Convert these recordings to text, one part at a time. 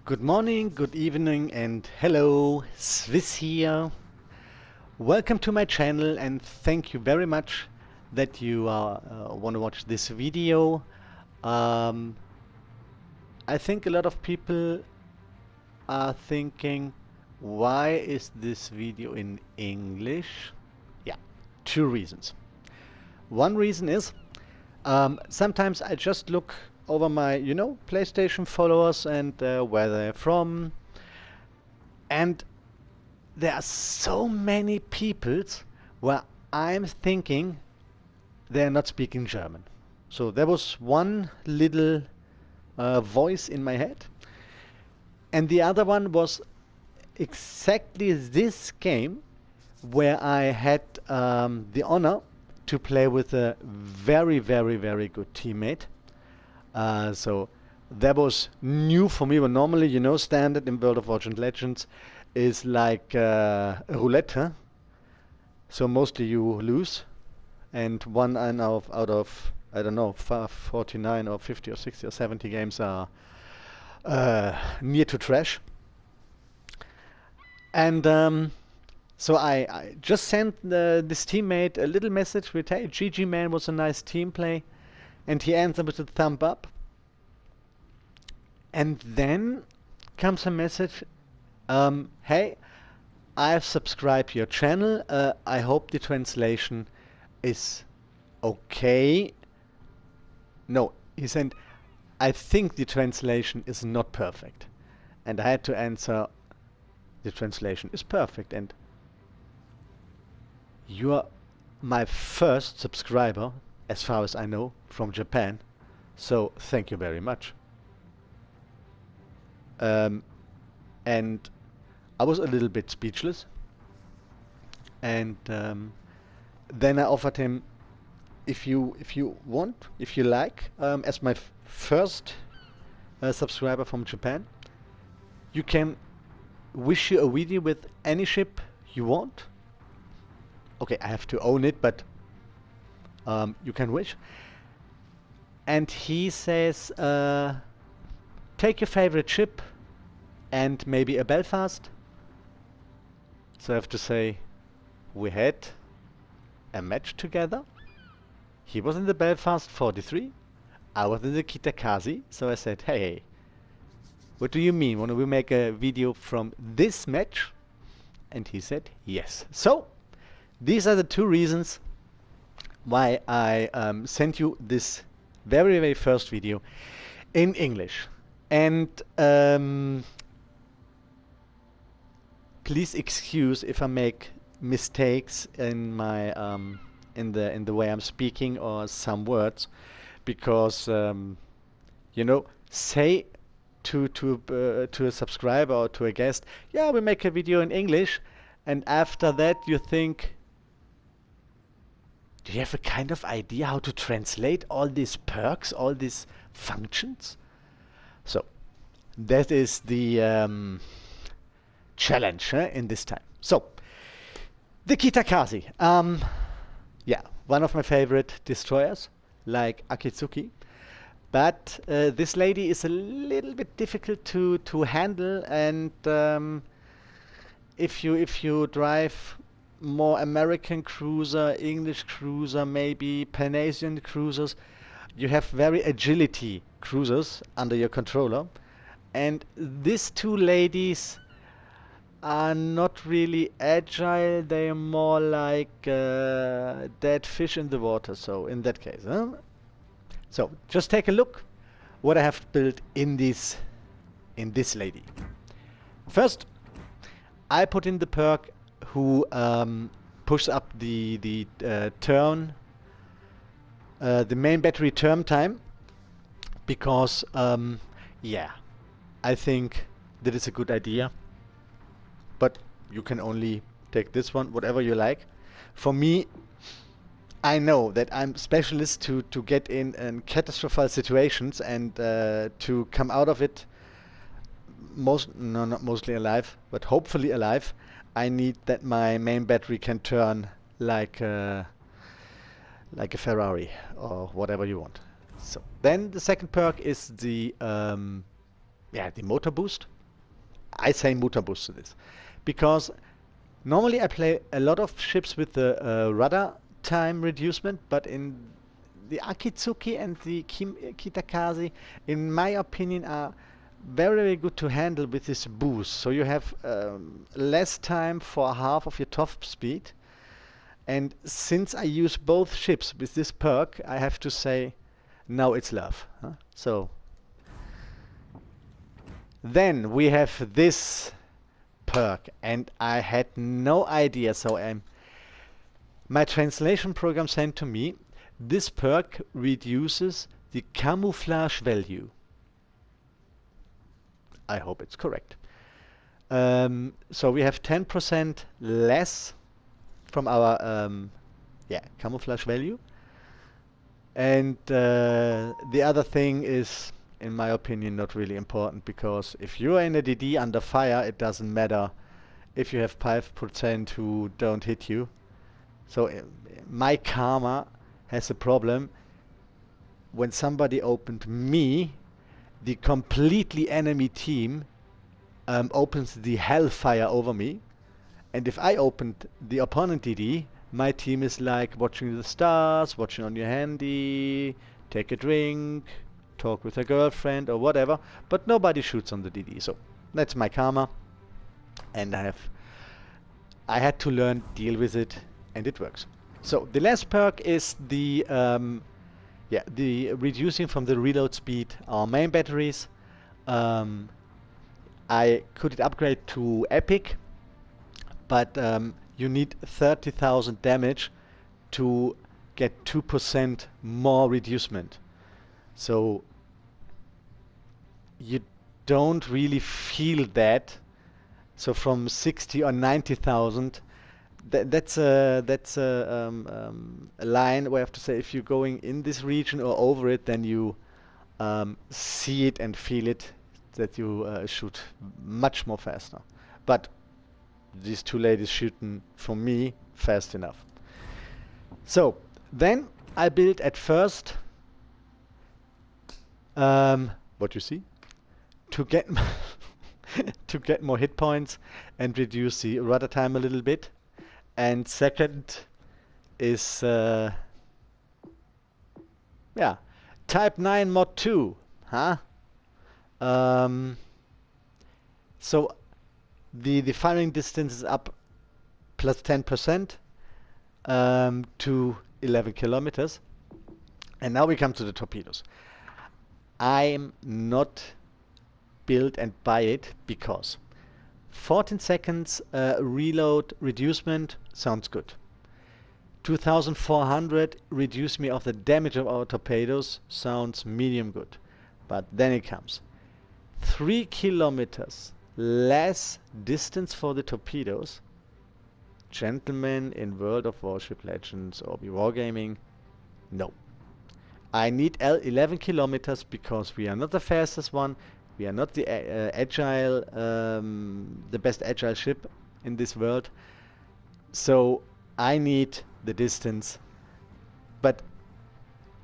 Good morning, good evening, and hello, Swiss here. Welcome to my channel, and thank you very much that you want to watch this video. I think a lot of people are thinking, why is this video in English? Yeah, two reasons. One reason is sometimes I just look over my, PlayStation followers and where they're from, and there are so many peoples where I'm thinking they're not speaking German. So there was one little voice in my head, and the other one was exactly this game where I had the honor to play with a very, very, very good teammate. So that was new for me. But normally, standard in World of Warcraft Legends is like roulette. Huh? So mostly you lose, and one out of I don't know 49 or 50 or 60 or 70 games are near to trash. And so I just sent this teammate a little message with, hey, GG man, was a nice team play. And he answered with a thumb up. And then comes a message, hey, I've subscribed your channel. I hope the translation is okay. No, he said, I think the translation is not perfect. And I had to answer, the translation is perfect. And you are my first subscriber, as far as I know, from Japan. So thank you very much. And I was a little bit speechless. And then I offered him, if you want, if you like, as my first subscriber from Japan, you can wish you a video with any ship you want. Okay, I have to own it, but you can wish. And he says, take your favorite ship and maybe a Belfast. So I have to say, we had a match together. He was in the Belfast 43. I was in the Kitakaze. So I said, hey, what do you mean? Want we make a video from this match? And he said, yes. So these are the two reasons why I sent you this very, very first video in English. And please excuse if I make mistakes in my in the way I'm speaking or some words, because say to a subscriber or to a guest, yeah, we make a video in English, and after that you think, do you have a kind of idea how to translate all these perks, all these functions? So that is the challenge in this time. So the Kitakaze, yeah, one of my favorite destroyers, like Akitsuki. But this lady is a little bit difficult to handle, and if you drive more American cruiser, English cruiser, maybe Pan-Asian cruisers, you have very agility cruisers under your controller, and these two ladies are not really agile. They are more like dead fish in the water. So in that case, so just take a look what I have built in this lady. First, I put in the perk who pushes up the turn, the main battery turn time, because yeah, I think that is a good idea. But you can only take this one, whatever you like. For me, I know that I'm specialist to get in catastrophic situations and to come out of it not mostly alive, but hopefully alive. I need that my main battery can turn like a Ferrari or whatever you want. So then the second perk is the the motor boost. I say motor boost to this, because normally I play a lot of ships with the rudder time reducement, but in the Akitsuki and the Kitakaze, in my opinion, are very, very good to handle with this boost. So you have less time for half of your top speed. And since I use both ships with this perk, I have to say, now it's love. Huh? So then we have this perk, and I had no idea. So my translation program sent to me, this perk reduces the camouflage value. I hope it's correct. So we have 10% less from our camouflage value. And the other thing is, in my opinion, not really important, because if you're in a DD under fire, it doesn't matter if you have 5% who don't hit you. So my karma has a problem. When somebody opened me, the completely enemy team opens the hellfire over me. And if I opened the opponent DD, my team is like watching the stars, watching on your handy, take a drink, talk with a girlfriend or whatever, but nobody shoots on the DD. So that's my karma, and I had to learn, deal with it, and it works. So the last perk is the reducing from the reload speed our main batteries. I could upgrade to epic, but you need 30,000 damage to get 2% more reducement. So you don't really feel that. So from 60 or 90,000, that's a line where I have to say, if you're going in this region or over it, then you see it and feel it, that you shoot much more faster. But these two ladies shooting for me fast enough. So then I built at first what you see to get to get more hit points and reduce the rudder time a little bit. And second is Type 9 Mod 2, huh? So the firing distance is up plus 10% to 11 kilometers. And now we come to the torpedoes. I'm not build and buy it because 14 seconds reload reducement sounds good. 2400 reduce me of the damage of our torpedoes sounds medium good. But then it comes 3 kilometers less distance for the torpedoes. Gentlemen, in World of Warship Legends or Wargaming, no. I need 11 kilometers because we are not the fastest one. We are not the agile, the best agile ship in this world. So I need the distance. But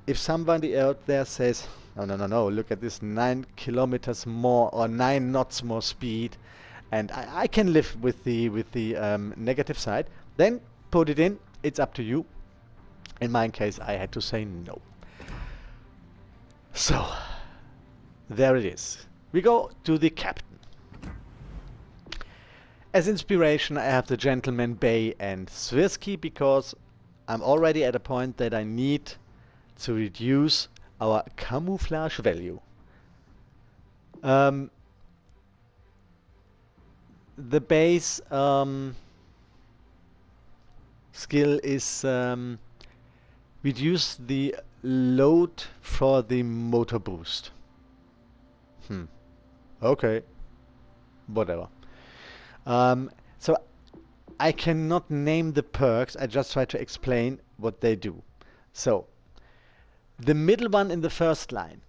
if somebody out there says, no, look at this 9 kilometers more or 9 knots more speed, and I can live with the negative side, then put it in. It's up to you. In my case, I had to say no. So there it is. We go to the captain. As inspiration, I have the Gentleman Bay and Swirsky because I'm already at a point that I need to reduce our camouflage value. The base skill is reduce the load for the motor boost. Okay, whatever. So I cannot name the perks, I just try to explain what they do. So the middle one in the first line,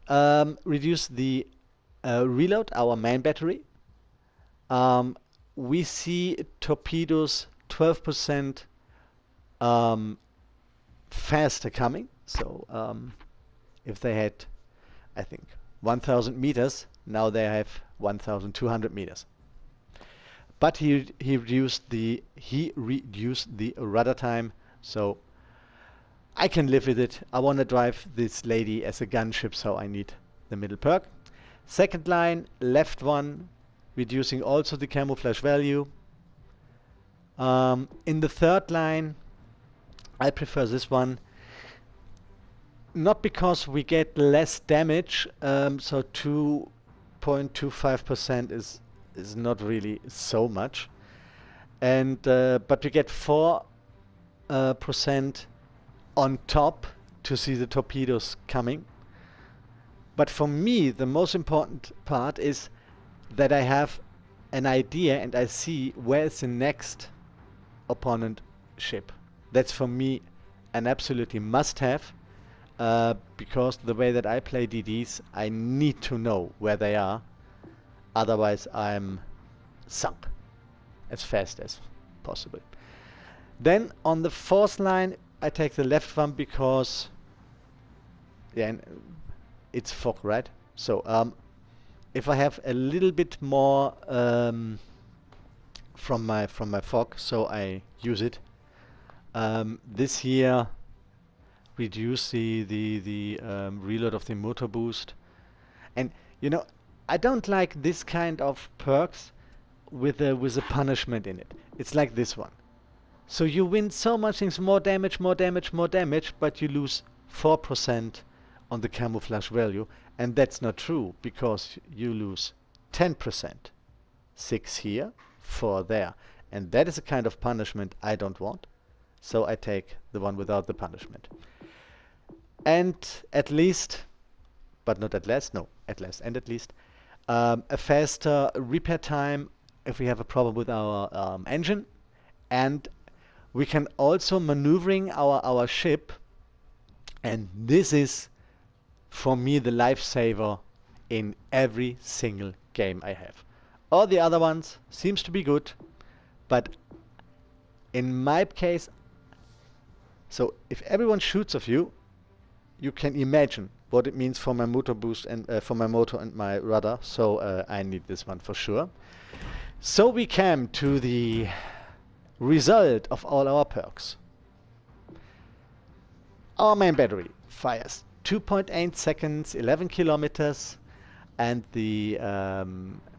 reduce the reload, our main battery. We see torpedoes 12% faster coming. So if they had, I think, 1000 meters, now they have 1200 meters. but he reduced the rudder time, so I can live with it. I want to drive this lady as a gunship, so I need the middle perk. Second line, left one, reducing also the camouflage value. In the third line, I prefer this one, not because we get less damage, so 2.25% is not really so much, and but we get 4% on top to see the torpedoes coming. But for me, the most important part is that I have an idea and I see where is the next opponent ship. That's for me an absolutely must-have, because the way that I play DDs, I need to know where they are. Otherwise, I'm sunk as fast as possible. Then on the fourth line, I take the left one because, yeah, it's fog, right? So if I have a little bit more from my fog, so I use it. This here reduce the reload of the motor boost, and you know, I don't like this kind of perks with a punishment in it. It's like this one. So you win so much things, more damage, but you lose 4% on the camouflage value, and that's not true, because you lose 10%. 6 here, 4 there, and that is a kind of punishment I don't want. So I take the one without the punishment. And at least, but not at last, no, at last and at least, a faster repair time if we have a problem with our engine, and we can also maneuvering our ship, and this is for me the lifesaver in every single game I have. All the other ones seems to be good, but in my case, so if everyone shoots of you, you can imagine what it means for my motor boost and for my motor and my rudder. So I need this one for sure. So we came to the result of all our perks. Our main battery fires 2.8 seconds, 11 kilometers, and the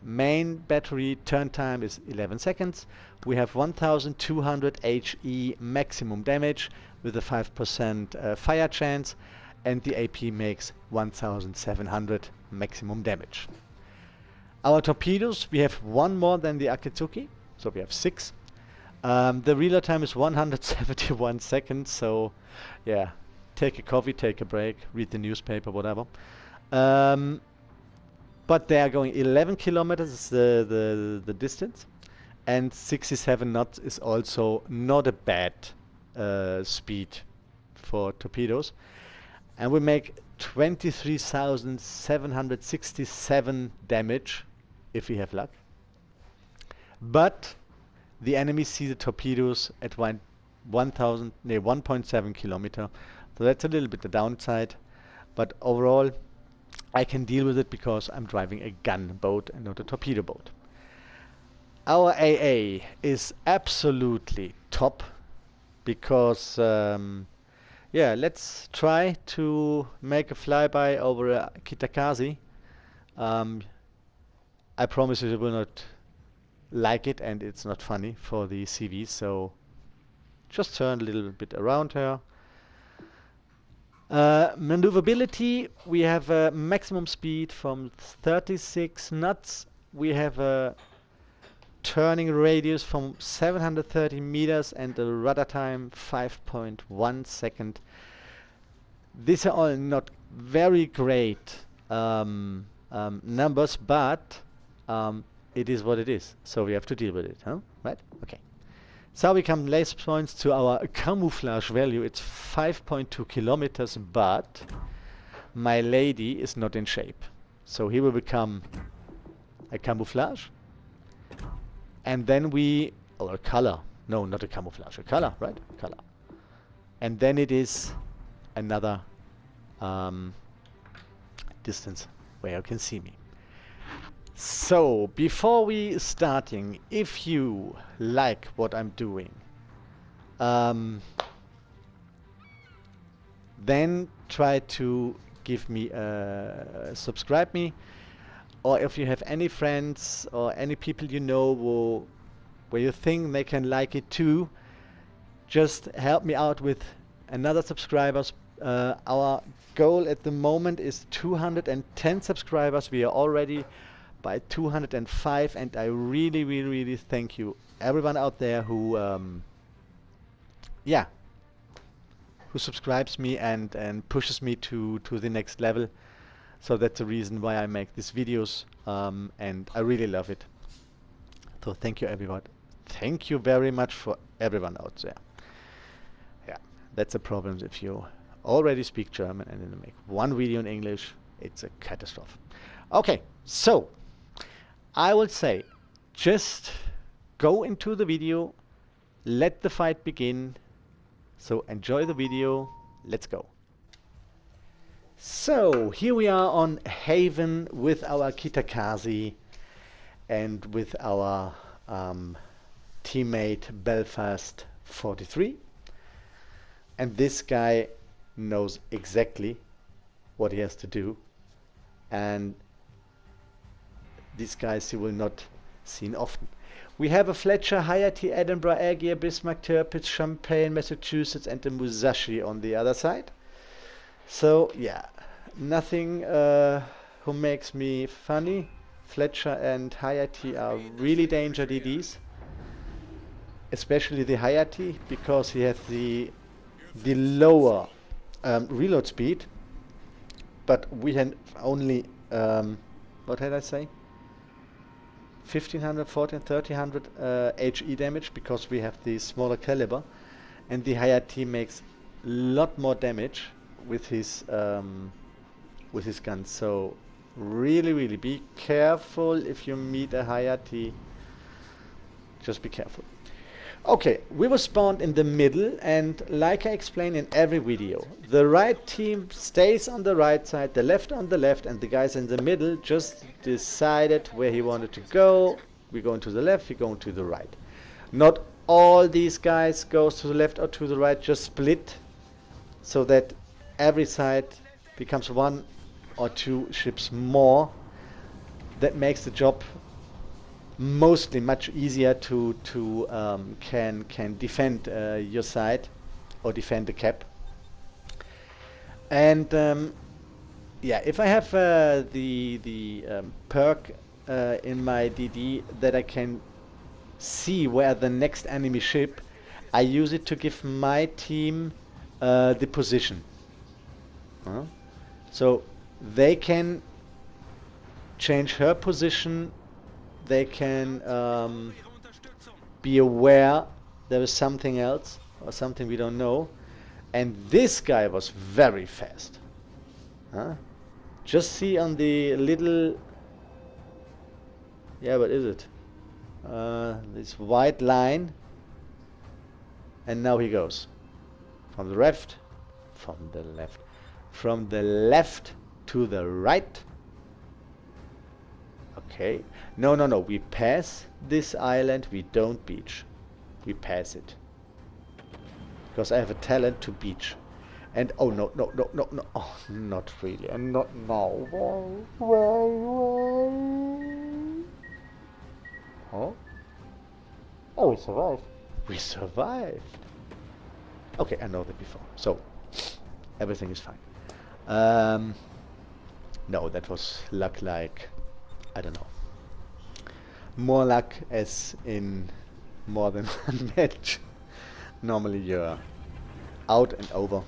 main battery turn time is 11 seconds. We have 1200 HE maximum damage with a 5% fire chance, and the AP makes 1700 maximum damage. Our torpedoes, we have one more than the Akatsuki, so we have 6. The reload time is 171 seconds, so yeah, take a coffee, take a break, read the newspaper, whatever. But they are going 11 kilometers is the distance, and 67 knots is also not a bad speed for torpedoes. And we make 23,767 damage if we have luck. But the enemy see the torpedoes at 1.7 kilometer, so that's a little bit the downside. But overall, I can deal with it because I'm driving a gunboat and not a torpedo boat. Our AA is absolutely top because, yeah, let's try to make a flyby over Kitakaze. I promise you will not like it, and it's not funny for the CV, so just turn a little bit around her. Maneuverability, we have a maximum speed from 36 knots. We have a turning radius from 730 meters and a rudder time 5.1 second. These are all not very great numbers, but it is what it is, so we have to deal with it, huh? Right? Okay. So we come last points to our camouflage value. It's 5.2 kilometers, but my lady is not in shape. So he will become a camouflage. And then or a color. No, not a camouflage, a color, right? Color. And then it is another distance where you can see me. So, before we starting, if you like what I'm doing, then try to give me subscribe me, or if you have any friends or any people you know where you think they can like it too, just help me out with another subscribers. Our goal at the moment is 210 subscribers. We are already by 205, and I really thank you everyone out there who who subscribes me and pushes me to the next level. So that's the reason why I make these videos, and I really love it. So thank you everyone. Thank you very much for everyone out there. Yeah, that's a problem if you already speak German and then make one video in English. It's a catastrophe. Okay, so I will say, just go into the video, let the fight begin. So enjoy the video, let's go. So here we are on Haven with our Kitakaze and with our teammate Belfast 43. And this guy knows exactly what he has to do. And these guys you will not see often. We have a Fletcher, Hayati, Edinburgh, Aegir, Bismarck, Tirpitz, Champagne, Massachusetts, and the Musashi on the other side. So yeah, nothing who makes me funny. Fletcher and Hayati are really danger DDs, especially the Hayati, because he has the lower reload speed, but we had only what did I say? 1500, 14, 1300 HE damage, because we have the smaller caliber, and the Hayati makes a lot more damage with his gun. So really be careful if you meet a Hayati. Just be careful. Okay, we were spawned in the middle, and like I explain in every video, the right team stays on the right side, the left on the left, and the guys in the middle just decided where he wanted to go. We're going to the left, we're going to the right. Not all these guys goes to the left or to the right, just split, so that every side becomes one or two ships more. That makes the job mostly much easier to can defend your side or defend the cap. And yeah, if I have the perk in my DD that I can see where the next enemy ship, I use it to give my team the position. So they can change her position. They can be aware there is something else or something we don't know. And this guy was very fast. Just see on the little, yeah, what is it? This white line. And now he goes from the left, from the left, from the left to the right. Okay, no, we pass this island, we don't beach. We pass it. Because I have a talent to beach. And oh no, oh, not really, and not now. Why? Oh? Oh, we survived. We survived. Okay, I know that before. So, everything is fine. No, that was luck, like, I don't know. More luck as in more than one match. Normally you're out and over.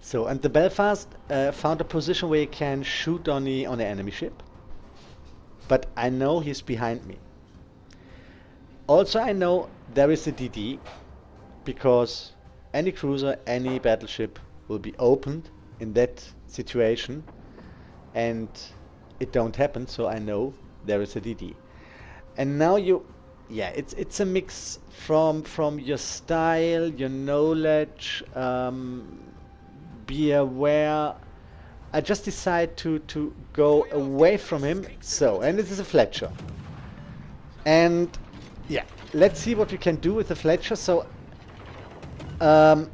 So, and the Belfast found a position where he can shoot on the enemy ship. But I know he's behind me. Also I know there is a DD, because any cruiser, any battleship will be opened in that situation, and it don't happen, so I know there is a DD. And now you, yeah, it's a mix from your style, your knowledge, be aware. I just decide to go away from him. So, and this is a Fletcher. And yeah, let's see what we can do with the Fletcher. So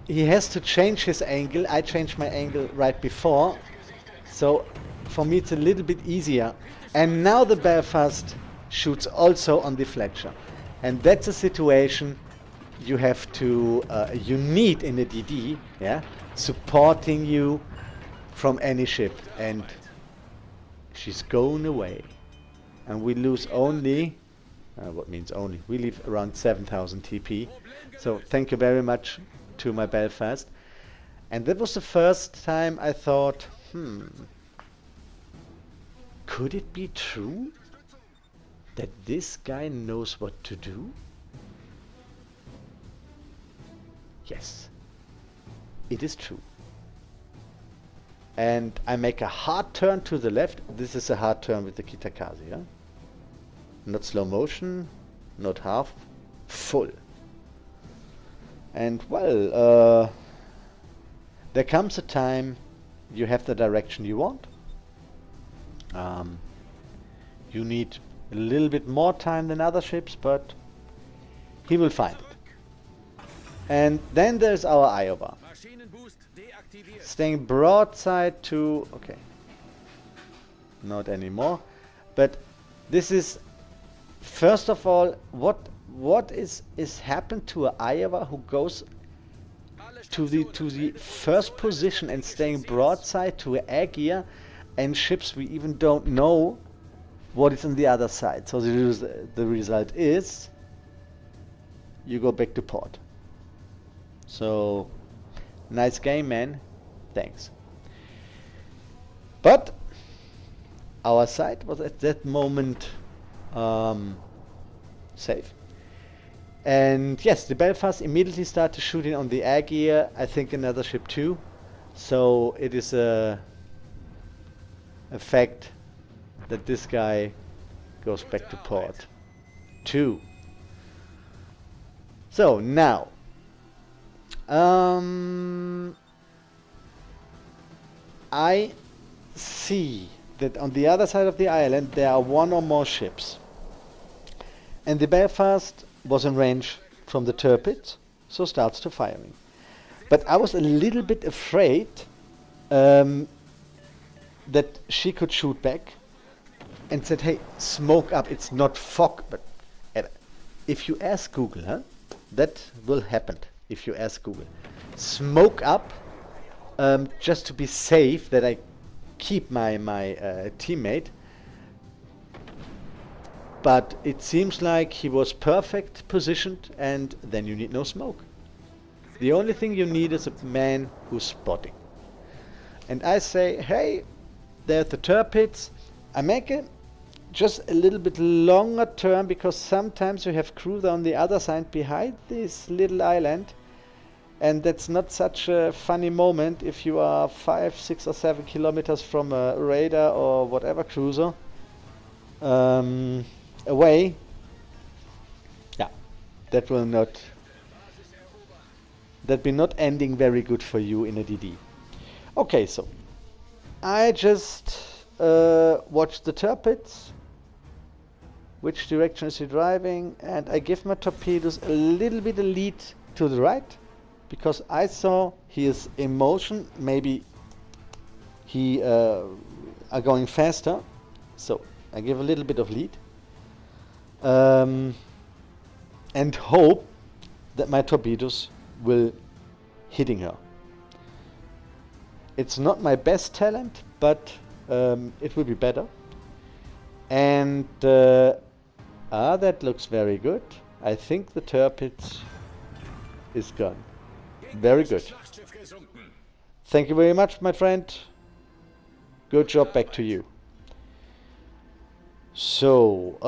he has to change his angle. I changed my angle right before. So for me it's a little bit easier. And now the Belfast shoots also on the Fletcher. And that's a situation you have to, you need in a DD, yeah, supporting you from any ship. And she's going away. And we lose only, what means only? We leave around 7,000 TP. So thank you very much to my Belfast. And that was the first time I thought, could it be true that this guy knows what to do? Yes, it is true. And I make a hard turn to the left. This is a hard turn with the Kitakaze, yeah? Not slow motion, not half, full. And well, there comes a time you have the direction you want. You need a little bit more time than other ships, but he will find it. And then there's our Iowa. Staying broadside to... okay. Not anymore. But this is... first of all, what is happened to an Iowa who goes to the first position and staying broadside to an air gear and ships we even don't know what is on the other side. So the result is you go back to port. So nice game, man. Thanks. But our side was at that moment safe. And yes, the Belfast immediately started shooting on the air gear. I think another ship too. So it is a fact that this guy goes back to port too. So now I see that on the other side of the island there are one or more ships, and the Belfast was in range from the turret, so starts to firing. But I was a little bit afraid that she could shoot back, and said, hey, smoke up, it's not fog. But if you ask Google, huh, that will happen. If you ask Google, smoke up, just to be safe, that I keep my teammate. But it seems like he was perfect positioned, and then you need no smoke. The only thing you need is a man who's spotting. And I say, hey, there's the turrets. I make it just a little bit longer turn, because sometimes you have crew on the other side behind this little island, and that's not such a funny moment if you are 5, 6 or 7 kilometers from a radar or whatever cruiser away. Yeah, that will not be not ending very good for you in a DD. Okay, so I just watch the turrets. Which direction is he driving? And I give my torpedoes a little bit of lead to the right, because I saw he is in motion. Maybe he are going faster, so I give a little bit of lead and hope that my torpedoes will hitting her. It's not my best talent, but it will be better. And that looks very good. I think the turret is gone. Very good. Thank you very much, my friend. Good job, back to you. So,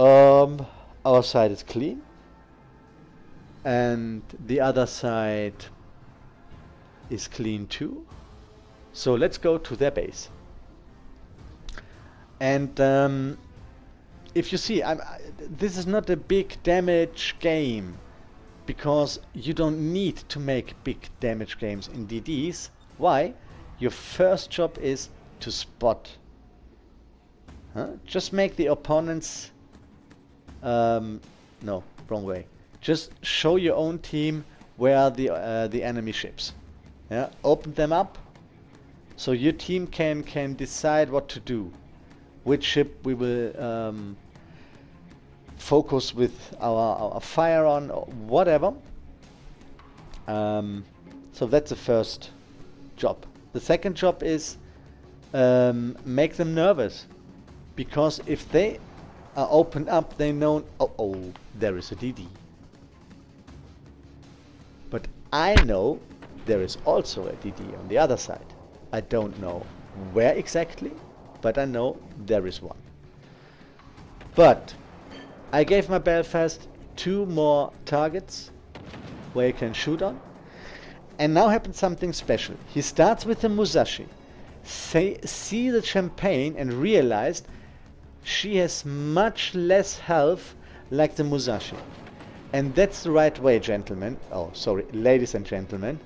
our side is clean, and the other side is clean too. So let's go to their base. And if you see, this is not a big damage game, because you don't need to make big damage games in DDs. Why? Your first job is to spot. Huh? Just make the opponents... no, wrong way. Just show your own team where are the enemy ships. Yeah, open them up so your team can decide what to do. Which ship we will focus with our fire on, or whatever. So that's the first job. The second job is make them nervous, because if they are opened up, they know, oh, there is a DD. But I know there is also a DD on the other side. I don't know where exactly, but I know there is one. But I gave my Belfast 2 more targets where he can shoot on. And now happens something special. He starts with the Musashi. See the Champagne and realized she has much less health like the Musashi. And that's the right way, gentlemen. Oh, sorry, ladies and gentlemen.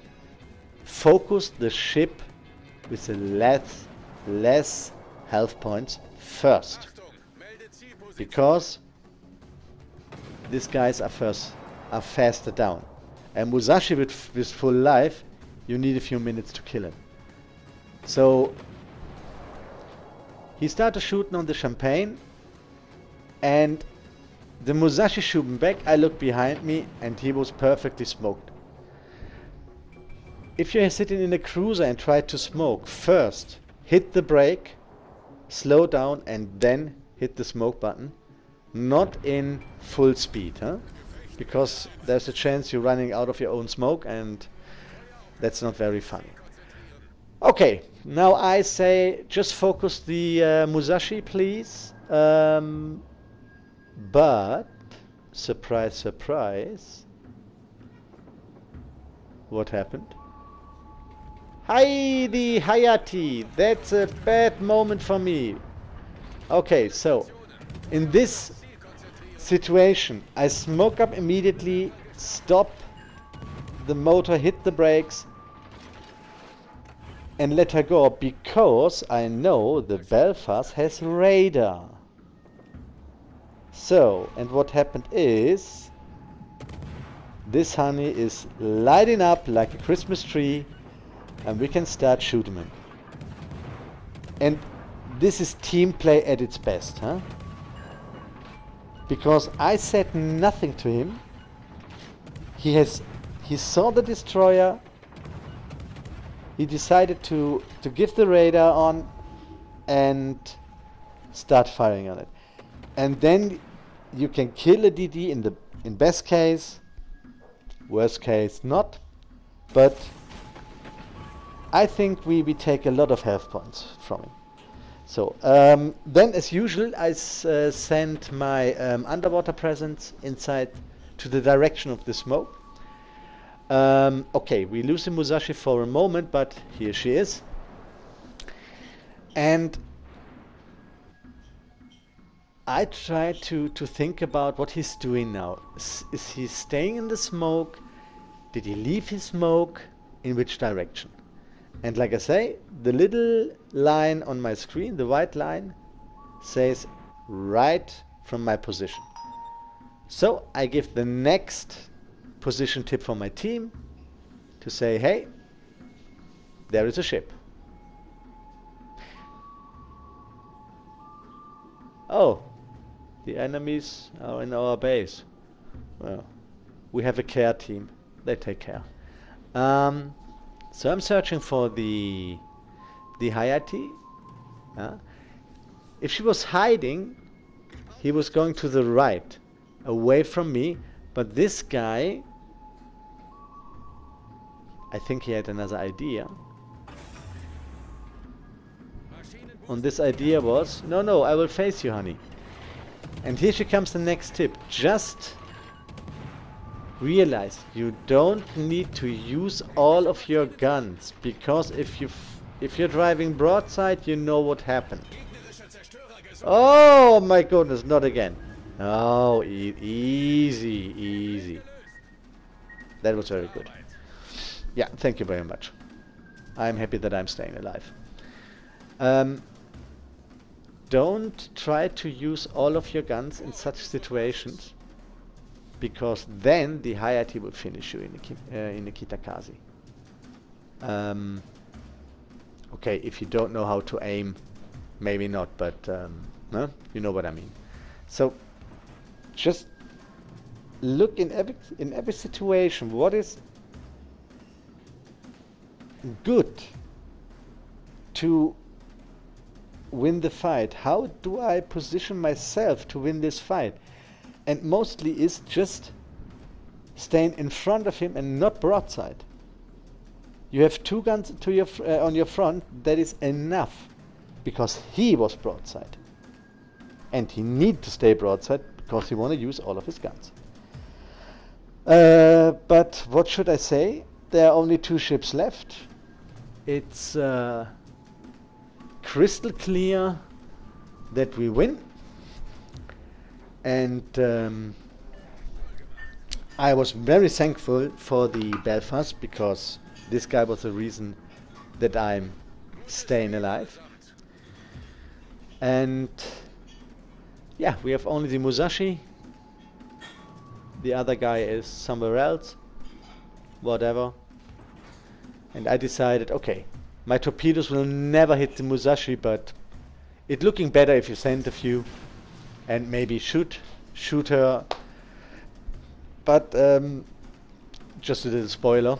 Focus the ship with the less health points first. Because these guys are faster down. And Musashi with full life, you need a few minutes to kill him. So he started shooting on the Champagne, and the Musashi shooting back. I looked behind me and he was perfectly smoked. If you're sitting in a cruiser and try to smoke, first hit the brake, slow down, and then hit the smoke button. Not in full speed, huh? Because there's a chance you're running out of your own smoke, and that's not very funny. Okay, now I say just focus the Musashi, please. But surprise, surprise, what happened? Heidi Hayati, that's a bad moment for me. Okay, so in this situation, I smoke up immediately, stop the motor, hit the brakes, and let her go, because I know the Belfast has radar. So, and what happened is, this honey is lighting up like a Christmas tree, and we can start shooting him. And this is team play at its best, huh? Because I said nothing to him. He saw the destroyer. He decided to give the radar on and start firing on it. And then you can kill a DD in best case, worst case not. But I think we take a lot of health points from him. So then, as usual, I send my underwater presence inside to the direction of the smoke. Okay, we lose the Musashi for a moment, but here she is. And I try to think about what he's doing now. Is he staying in the smoke? Did he leave his smoke? In which direction? And like I say, the little line on my screen, the white line, says right from my position. So I give the next position tip for my team to say, hey, there is a ship. Oh, the enemies are in our base. Well, we have a care team. They take care. So I'm searching for the Hayati. If she was hiding, he was going to the right, away from me. But this guy, I think he had another idea. And this idea was, no, I will face you, honey. And here she comes, the next tip. Just realize you don't need to use all of your guns, because if you're driving broadside, you know what happened. Oh my goodness, not again. Oh, easy. That was very good. Yeah, thank you very much. I'm happy that I'm staying alive. Um, don't try to use all of your guns in such situations, because then the high IT will finish you in the Kitakaze. Okay, if you don't know how to aim, maybe not, but no? You know what I mean. So just look in every situation what is good to win the fight. How do I position myself to win this fight? And mostly is just staying in front of him and not broadside. You have two guns to your on your front. That is enough, because he was broadside, and he need to stay broadside because he want to use all of his guns. But what should I say? There are only 2 ships left. It's crystal clear that we win, and I was very thankful for the Belfast, because this guy was the reason that I'm staying alive. And yeah, we have only the Musashi. The other guy is somewhere else, whatever. And I decided, okay, my torpedoes will never hit the Musashi, but it's looking better if you send a few and maybe shoot her. But just a little spoiler,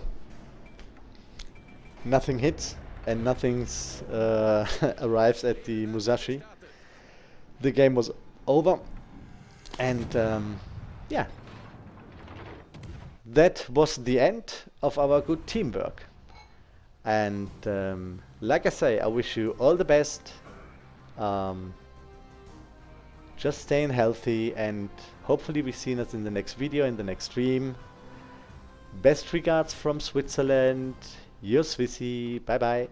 nothing hits and nothing arrives at the Musashi. The game was over, and yeah, that was the end of our good teamwork. And like I say, I wish you all the best. Just staying healthy, and hopefully we see us in the next video, in the next stream. Best regards from Switzerland. Your Swissy. Bye bye.